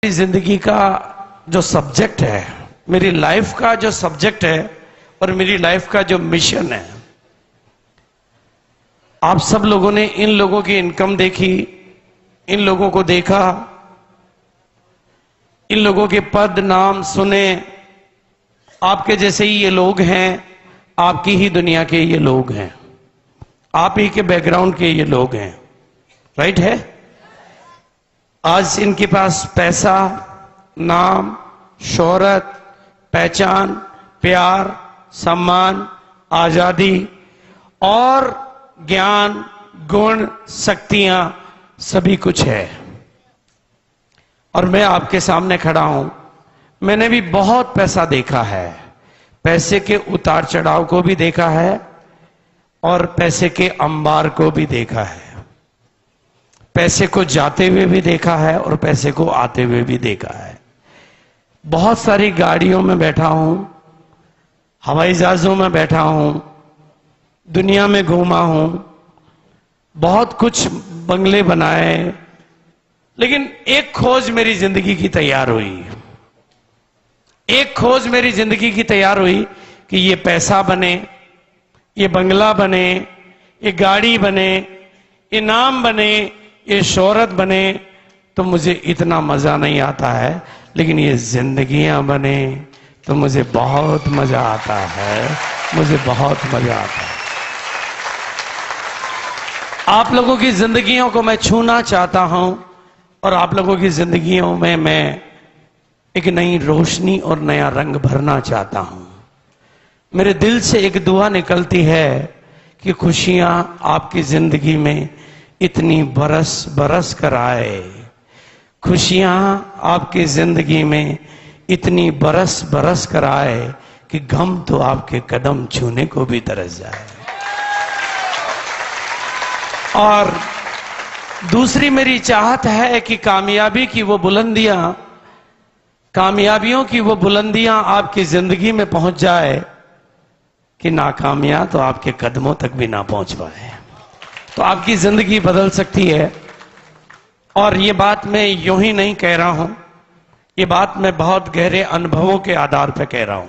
मेरी जिंदगी का जो सब्जेक्ट है, मेरी लाइफ का जो सब्जेक्ट है और मेरी लाइफ का जो मिशन है, आप सब लोगों ने इन लोगों की इनकम देखी, इन लोगों को देखा, इन लोगों के पद नाम सुने। आपके जैसे ही ये लोग हैं, आपकी ही दुनिया के ये लोग हैं, आप ही के बैकग्राउंड के ये लोग हैं, राइट है। आज इनके पास पैसा, नाम, शोहरत, पहचान, प्यार, सम्मान, आजादी और ज्ञान, गुण, शक्तियां सभी कुछ है। और मैं आपके सामने खड़ा हूं। मैंने भी बहुत पैसा देखा है, पैसे के उतार चढ़ाव को भी देखा है और पैसे के अंबार को भी देखा है, पैसे को जाते हुए भी देखा है और पैसे को आते हुए भी देखा है। बहुत सारी गाड़ियों में बैठा हूं, हवाई जहाजों में बैठा हूं, दुनिया में घूमा हूं, बहुत कुछ बंगले बनाए, लेकिन एक खोज मेरी जिंदगी की तैयार हुई। एक खोज मेरी जिंदगी की तैयार हुई कि ये पैसा बने, ये बंगला बने, ये गाड़ी बने, ये नाम बने, ये शोहरत बने, तो मुझे इतना मजा नहीं आता है। लेकिन ये जिंदगियां बने तो मुझे बहुत मजा आता है, मुझे बहुत मजा आता है। आप लोगों की जिंदगियों को मैं छूना चाहता हूं और आप लोगों की जिंदगियों में मैं एक नई रोशनी और नया रंग भरना चाहता हूं। मेरे दिल से एक दुआ निकलती है कि खुशियां आपकी जिंदगी में इतनी बरस बरस कर आए, खुशियां आपकी जिंदगी में इतनी बरस बरस कर आए कि गम तो आपके कदम छूने को भी तरस जाए। और दूसरी मेरी चाहत है कि कामयाबी की वो बुलंदियां, कामयाबियों की वो बुलंदियां आपकी जिंदगी में पहुंच जाए कि नाकामियां तो आपके कदमों तक भी ना पहुंच पाए, तो आपकी जिंदगी बदल सकती है। और ये बात मैं यूं ही नहीं कह रहा हूं, ये बात मैं बहुत गहरे अनुभवों के आधार पर कह रहा हूं।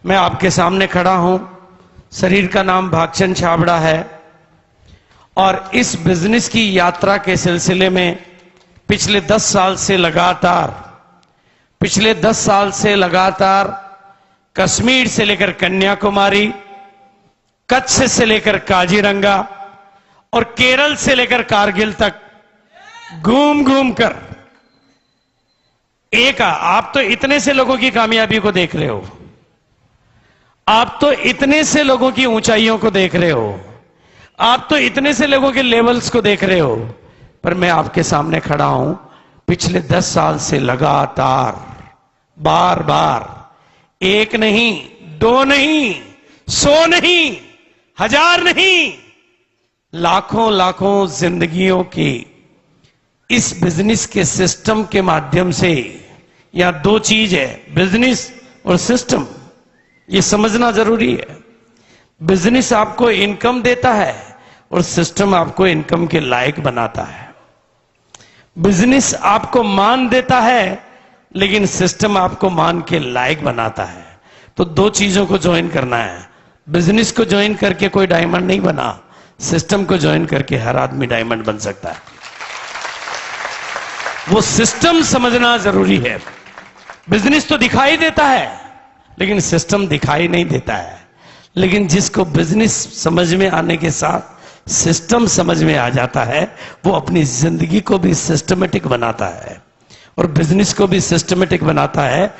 मैं आपके सामने खड़ा हूं, शरीर का नाम भागचंद छाबड़ा है और इस बिजनेस की यात्रा के सिलसिले में पिछले 10 साल से लगातार कश्मीर से लेकर कन्याकुमारी, कच्छ से लेकर काजीरंगा और केरल से लेकर कारगिल तक घूम घूम कर आप तो इतने से लोगों की कामयाबी को देख रहे हो, आप तो इतने से लोगों की ऊंचाइयों को देख रहे हो, आप तो इतने से लोगों के लेवल्स को देख रहे हो, पर मैं आपके सामने खड़ा हूं पिछले 10 साल से लगातार बार बार, एक नहीं, 2 नहीं, 100 नहीं, 1000 नहीं, लाखों लाखों जिंदगियों की इस बिजनेस के सिस्टम के माध्यम से। या 2 चीज है, बिजनेस और सिस्टम, ये समझना जरूरी है। बिजनेस आपको इनकम देता है और सिस्टम आपको इनकम के लायक बनाता है। बिजनेस आपको मान देता है लेकिन सिस्टम आपको मान के लायक बनाता है। तो 2 चीजों को ज्वाइन करना है। बिजनेस को ज्वाइन करके कोई डायमंड नहीं बना, सिस्टम को ज्वाइन करके हर आदमी डायमंड बन सकता है। वो सिस्टम समझना जरूरी है। बिजनेस तो दिखाई देता है लेकिन सिस्टम दिखाई नहीं देता है। लेकिन जिसको बिजनेस समझ में आने के साथ सिस्टम समझ में आ जाता है, वो अपनी जिंदगी को भी सिस्टमेटिक बनाता है और बिजनेस को भी सिस्टमेटिक बनाता है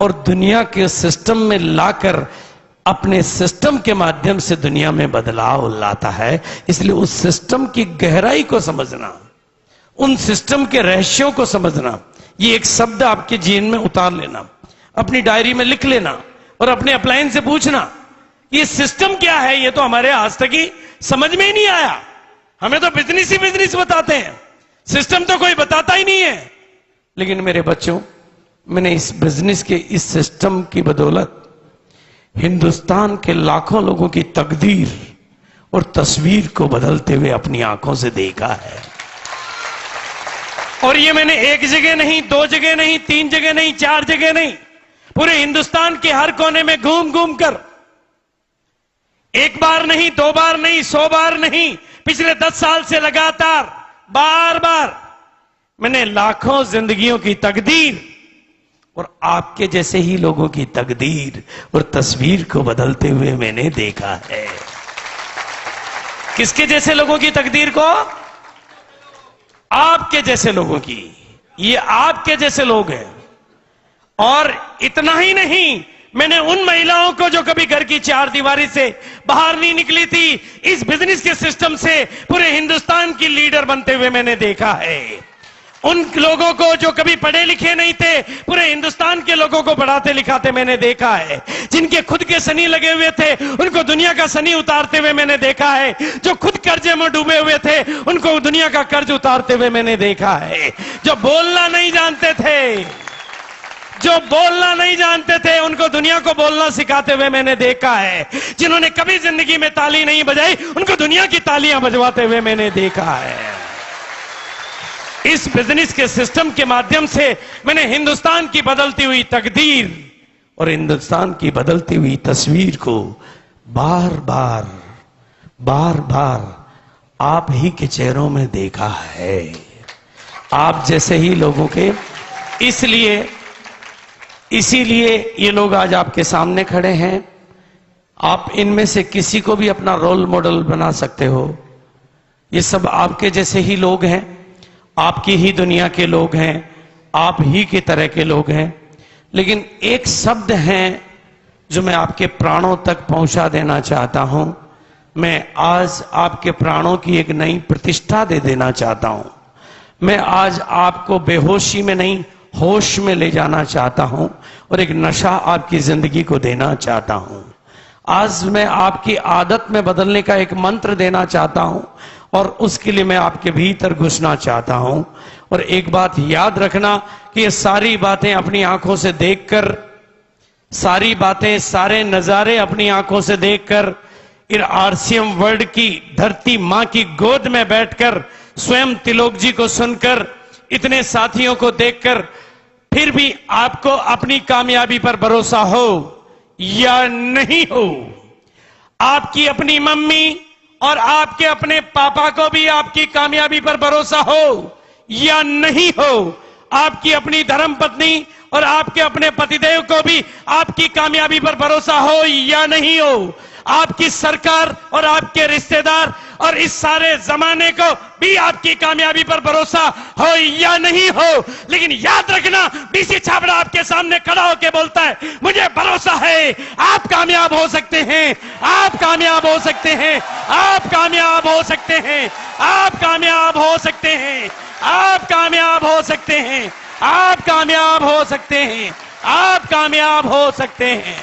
और दुनिया के सिस्टम में लाकर अपने सिस्टम के माध्यम से दुनिया में बदलाव लाता है। इसलिए उस सिस्टम की गहराई को समझना, उन सिस्टम के रहस्यों को समझना, ये एक शब्द आपके जीवन में उतार लेना, अपनी डायरी में लिख लेना और अपने अपलाइन से पूछना ये सिस्टम क्या है। ये तो हमारे आज तक ही समझ में ही नहीं आया। हमें तो बिजनेस ही बिजनेस बताते हैं, सिस्टम तो कोई बताता ही नहीं है। लेकिन मेरे बच्चों, मैंने इस बिजनेस के इस सिस्टम की बदौलत हिंदुस्तान के लाखों लोगों की तकदीर और तस्वीर को बदलते हुए अपनी आंखों से देखा है। और ये मैंने एक जगह नहीं, 2 जगह नहीं, 3 जगह नहीं, 4 जगह नहीं, पूरे हिंदुस्तान के हर कोने में घूम घूम कर, एक बार नहीं, 2 बार नहीं, 100 बार नहीं, पिछले 10 साल से लगातार बार बार मैंने लाखों जिंदगियों की तकदीर और आपके जैसे ही लोगों की तकदीर और तस्वीर को बदलते हुए मैंने देखा है। किसके जैसे लोगों की तकदीर को? आपके जैसे लोगों की। ये आपके जैसे लोग हैं। और इतना ही नहीं, मैंने उन महिलाओं को जो कभी घर की 4 दीवारी से बाहर नहीं निकली थी, इस बिजनेस के सिस्टम से पूरे हिंदुस्तान की लीडर बनते हुए मैंने देखा है। उन लोगों को जो कभी पढ़े लिखे नहीं थे, पूरे हिंदुस्तान के लोगों को पढ़ाते लिखाते मैंने देखा है। जिनके खुद के सनी लगे हुए थे, उनको दुनिया का सनी उतारते हुए मैंने देखा है। जो खुद कर्जे में डूबे हुए थे, उनको दुनिया का कर्ज उतारते हुए मैंने देखा है। जो बोलना नहीं जानते थे, उनको दुनिया को बोलना सिखाते हुए मैंने देखा है। जिन्होंने कभी जिंदगी में ताली नहीं बजाई, उनको दुनिया की तालियां बजवाते हुए मैंने देखा है। इस बिजनेस के सिस्टम के माध्यम से मैंने हिंदुस्तान की बदलती हुई तकदीर और हिंदुस्तान की बदलती हुई तस्वीर को बार बार आप ही के चेहरों में देखा है। आप जैसे ही लोगों के, इसीलिए ये लोग आज आपके सामने खड़े हैं। आप इनमें से किसी को भी अपना रोल मॉडल बना सकते हो। ये सब आपके जैसे ही लोग हैं, आपकी ही दुनिया के लोग हैं, आप ही की तरह के लोग हैं। लेकिन एक शब्द है जो मैं आपके प्राणों तक पहुंचा देना चाहता हूं। मैं आज आपके प्राणों की एक नई प्रतिष्ठा दे देना चाहता हूं। मैं आज आपको बेहोशी में नहीं, होश में ले जाना चाहता हूं और एक नशा आपकी जिंदगी को देना चाहता हूं। आज मैं आपकी आदत में बदलने का एक मंत्र देना चाहता हूं और उसके लिए मैं आपके भीतर घुसना चाहता हूं। और एक बात याद रखना कि ये सारी बातें अपनी आंखों से देखकर, सारी बातें, सारे नजारे अपनी आंखों से देखकर, इन आरसीएम वर्ल्ड की धरती मां की गोद में बैठकर, स्वयं तिलोक जी को सुनकर, इतने साथियों को देखकर, फिर भी आपको अपनी कामयाबी पर भरोसा हो या नहीं हो, आपकी अपनी मम्मी और आपके अपने पापा को भी आपकी कामयाबी पर भरोसा हो या नहीं हो, आपकी अपनी धर्मपत्नी और आपके अपने पतिदेव को भी आपकी कामयाबी पर भरोसा हो या नहीं हो, आपकी सरकार और आपके रिश्तेदार और इस सारे जमाने को भी आपकी कामयाबी पर भरोसा हो या नहीं हो। लेकिन याद रखना, बीसी छाबड़ा आपके सामने खड़ा होकर बोलता है, मुझे भरोसा है आप कामयाब हो सकते हैं, आप कामयाब हो सकते हैं, आप कामयाब हो सकते हैं, आप कामयाब हो सकते हैं, आप कामयाब हो सकते हैं, आप कामयाब हो सकते हैं, आप कामयाब हो सकते हैं।